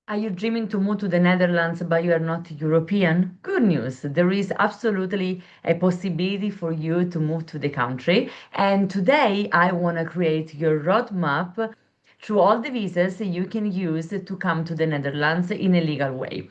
Are you dreaming to move to the Netherlands but you are not European? Good news. There is absolutely a possibility for you to move to the country. And today I want to create your roadmap through all the visas you can use to come to the Netherlands in a legal way.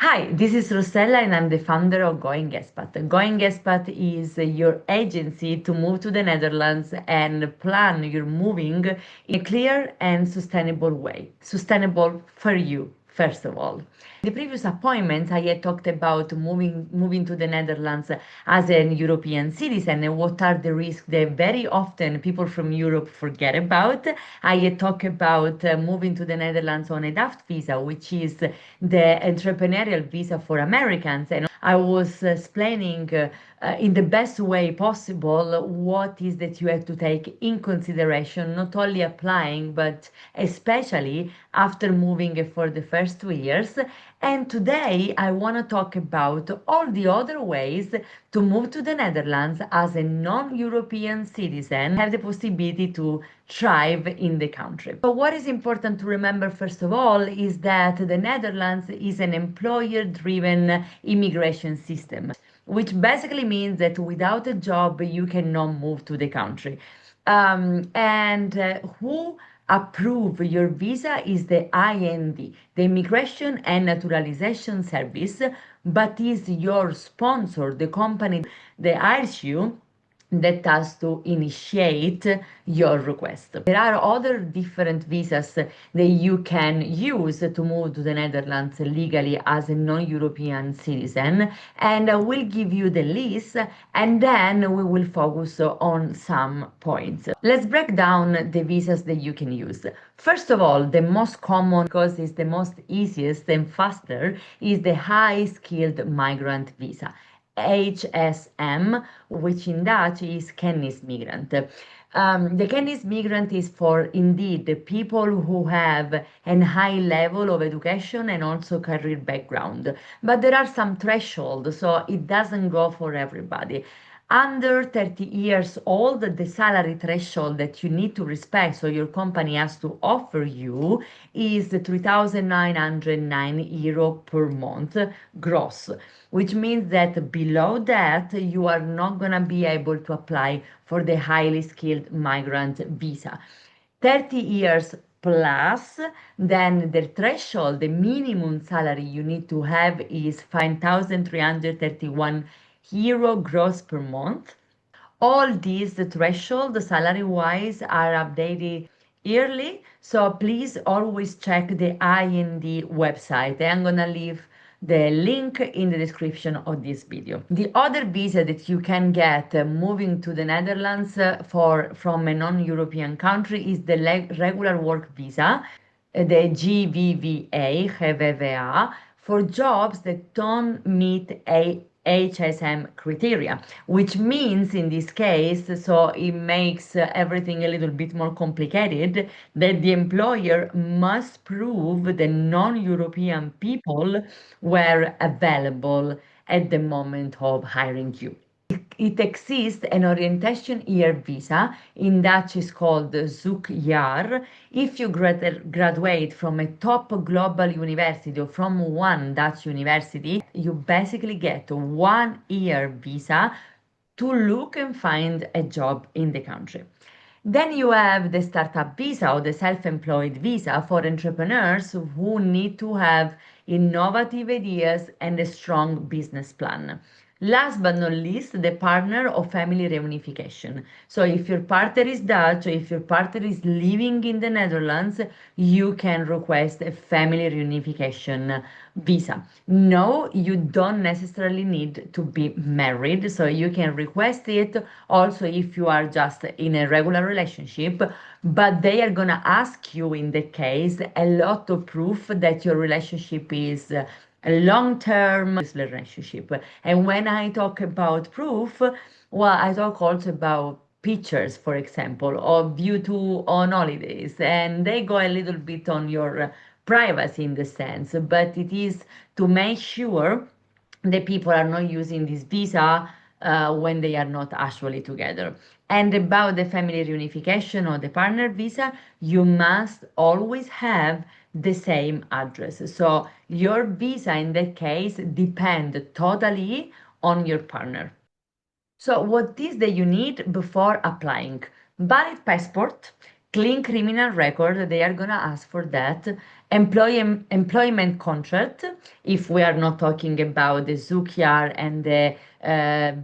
Hi, this is Rossella and I'm the founder of Going Expat. Going Expat is your agency to move to the Netherlands and plan your moving in a clear and sustainable way. Sustainable for you, first of all. In the previous appointment, I had talked about moving to the Netherlands as an European citizen and what are the risks that very often people from Europe forget about. I had talked about moving to the Netherlands on a DAFT visa, which is the entrepreneurial visa for Americans, and I was explaining in the best way possible what is that you have to take in consideration, not only applying, but especially after moving for the first 2 years. And today I want to talk about all the other ways to move to the Netherlands as a non-European citizen, have the possibility to thrive in the country. But what is important to remember, first of all, is that the Netherlands is an employer-driven immigration system, which basically means that without a job, you cannot move to the country. And who approve your visa is the IND, the Immigration and Naturalization Service, but is your sponsor, the company that hires you, that has to initiate your request. There are other different visas that you can use to move to the Netherlands legally as a non-European citizen, and I will give you the list and then we will focus on some points. Let's break down the visas that you can use. First of all, the most common, because it's the most easiest and faster, is the high skilled migrant visa. HSM, which in Dutch is kennismigrant. The kennismigrant is for indeed the people who have a high level of education and also career background. But there are some thresholds, so it doesn't go for everybody. Under 30 years old, the salary threshold that you need to respect, so your company has to offer you, is 3,909 euro per month gross, which means that below that you are not going to be able to apply for the highly skilled migrant visa. 30 years plus, then the threshold, the minimum salary you need to have is 5,331 euro gross per month. All these thresholds, salary wise, are updated yearly, so please always check the IND website. I'm gonna leave the link in the description of this video. The other visa that you can get moving to the Netherlands from a non-European country is the regular work visa, the GVVA, for jobs that don't meet a HSM criteria, which means in this case, so it makes everything a little bit more complicated, that the employer must prove the non-European people were available at the moment of hiring you. It exists an orientation year visa, in Dutch is called zoekjaar. If you graduate from a top global university or from one Dutch university, you basically get a 1 year visa to look and find a job in the country. Then you have the startup visa or the self-employed visa for entrepreneurs who need to have innovative ideas and a strong business plan. Last but not least, the partner or family reunification. So if your partner is Dutch or if your partner is living in the Netherlands, you can request a family reunification visa. No, you don't necessarily need to be married, so you can request it also if you are just in a regular relationship, but they are gonna ask you in the case a lot of proof that your relationship is a long-term relationship. And when I talk about proof, well, I talk also about pictures, for example, of you two on holidays, and they go a little bit on your privacy in the sense, but it is to make sure the people are not using this visa when they are not actually together. And about the family reunification or the partner visa, you must always have the same address. So your visa in that case depend totally on your partner. So what is that you need before applying? Valid passport, clean criminal record, they are gonna ask for that. Employment contract, if we are not talking about the ZUKIAR and the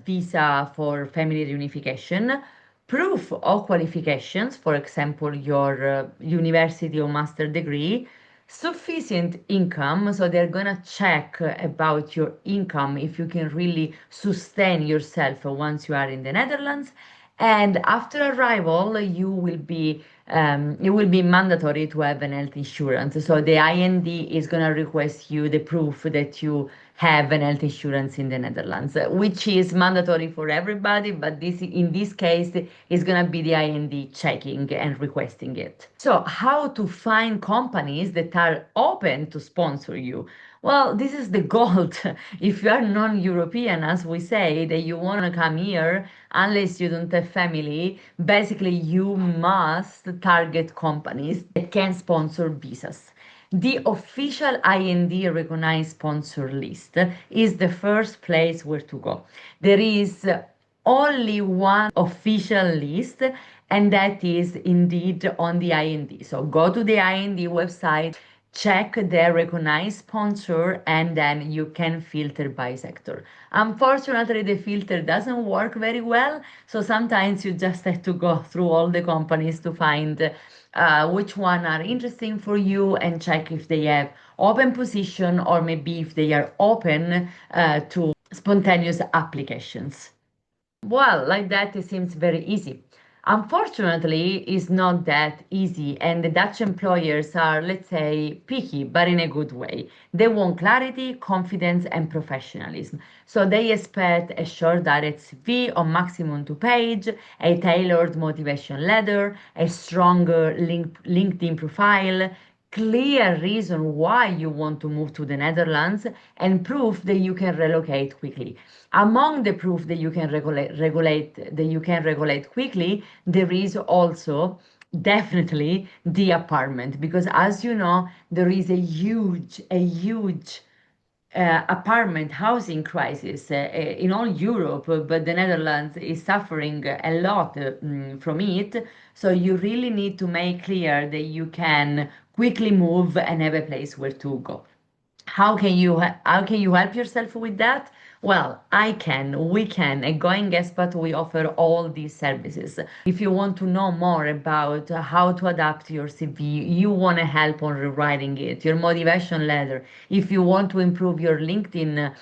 visa for family reunification. Proof of qualifications, for example, your university or master degree. Sufficient income, so they're gonna check about your income if you can really sustain yourself once you are in the Netherlands. And after arrival, it will be mandatory to have an health insurance. So the IND is gonna request you the proof that you have an health insurance in the Netherlands, which is mandatory for everybody, but this in this case is gonna be the IND checking and requesting it. So how to find companies that are open to sponsor you? Well, this is the gold. If you are non-European, as we say, that you want to come here, unless you don't have family, basically you must target companies that can sponsor visas. The official IND recognized sponsor list is the first place where to go. There is only one official list, and that is indeed on the IND. So go to the IND website, check the recognized sponsor, and then you can filter by sector. Unfortunately, the filter doesn't work very well, so sometimes you just have to go through all the companies to find which one are interesting for you and check if they have open position or maybe if they are open to spontaneous applications. Well, like that, it seems very easy. Unfortunately, it's not that easy, and the Dutch employers are, let's say, picky, but in a good way. They want clarity, confidence, and professionalism. So they expect a short direct CV on maximum 2 page, a tailored motivation letter, a stronger LinkedIn profile, clear reason why you want to move to the Netherlands, and proof that you can relocate quickly. Among the proof that you can regulate quickly, there is also definitely the apartment, because as you know, there is a huge apartment housing crisis in all Europe, but the Netherlands is suffering a lot from it. So you really need to make clear that you can quickly move and have a place where to go. How can you help yourself with that? Well, we can. At Going Expat, we offer all these services. If you want to know more about how to adapt your CV, you want to help on rewriting it, your motivation letter, if you want to improve your LinkedIn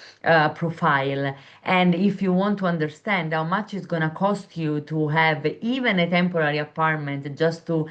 profile, and if you want to understand how much it's going to cost you to have even a temporary apartment just to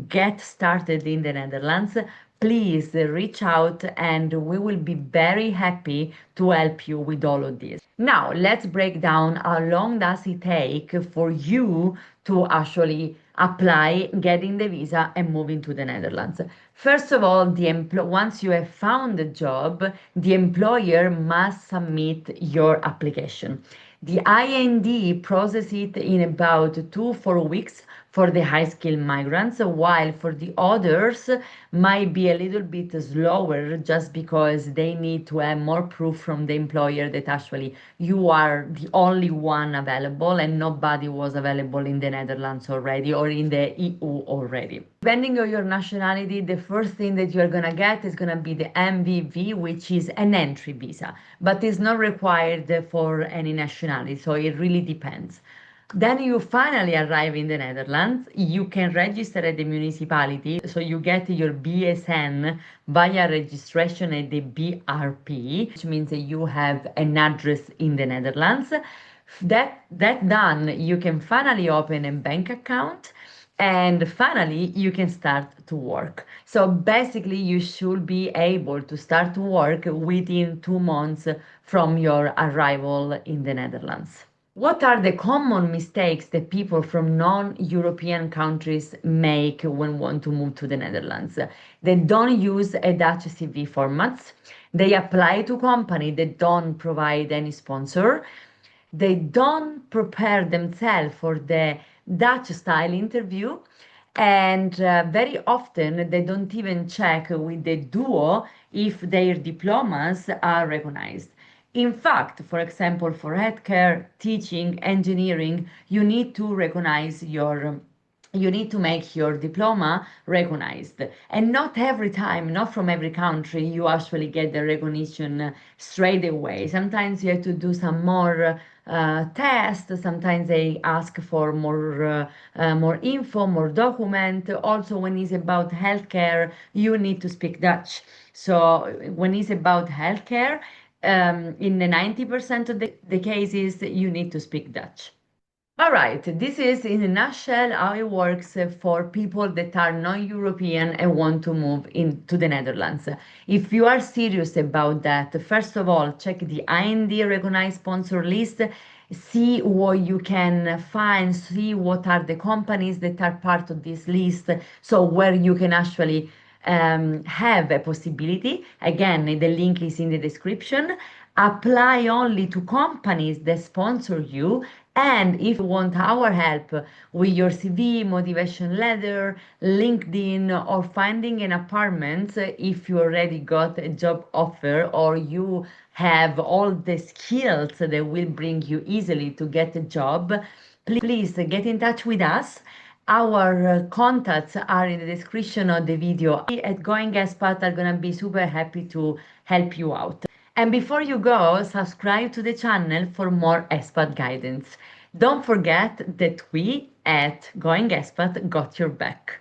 get started in the Netherlands, please reach out and we will be very happy to help you with all of this. Now, let's break down how long does it take for you to actually apply, getting the visa and moving to the Netherlands. First of all, once you have found a job, the employer must submit your application. The IND process it in about 2 4 weeks for the high skilled migrants, while for the others might be a little bit slower just because they need to have more proof from the employer that actually you are the only one available and nobody was available in the Netherlands already or in the EU already. Depending on your nationality, the first thing that you're gonna get is gonna be the MVV, which is an entry visa, but it's not required for any nationality, so it really depends. Then you finally arrive in the Netherlands. You can register at the municipality, so you get your BSN via registration at the BRP, which means that you have an address in the Netherlands. That done, you can finally open a bank account and finally you can start to work. So basically you should be able to start to work within 2 months from your arrival in the Netherlands. What are the common mistakes that people from non-European countries make when want to move to the Netherlands? They don't use a Dutch CV formats. They apply to company that don't provide any sponsor. They don't prepare themselves for the Dutch style interview, And very often they don't even check with the Duo if their diplomas are recognized. In fact, for example, for healthcare, teaching, engineering, you need to make your diploma recognized. And not every time, not from every country, you actually get the recognition straight away. Sometimes you have to do some more tests. Sometimes they ask for more info, more document. Also, when it's about healthcare, you need to speak Dutch. So when it's about healthcare, in the 90% of the cases, you need to speak Dutch. All right, this is in a nutshell how it works for people that are non-European and want to move into the Netherlands. If you are serious about that, first of all, check the IND recognized sponsor list, see what you can find, see what are the companies that are part of this list, so where you can actually have a possibility. Again, the link is in the description. Apply only to companies that sponsor you. And if you want our help with your CV, motivation letter, LinkedIn, or finding an apartment, if you already got a job offer or you have all the skills that will bring you easily to get a job, please get in touch with us. Our contacts are in the description of the video. We at Going Expat are gonna be super happy to help you out. And before you go, subscribe to the channel for more expat guidance. Don't forget that we at Going Expat got your back.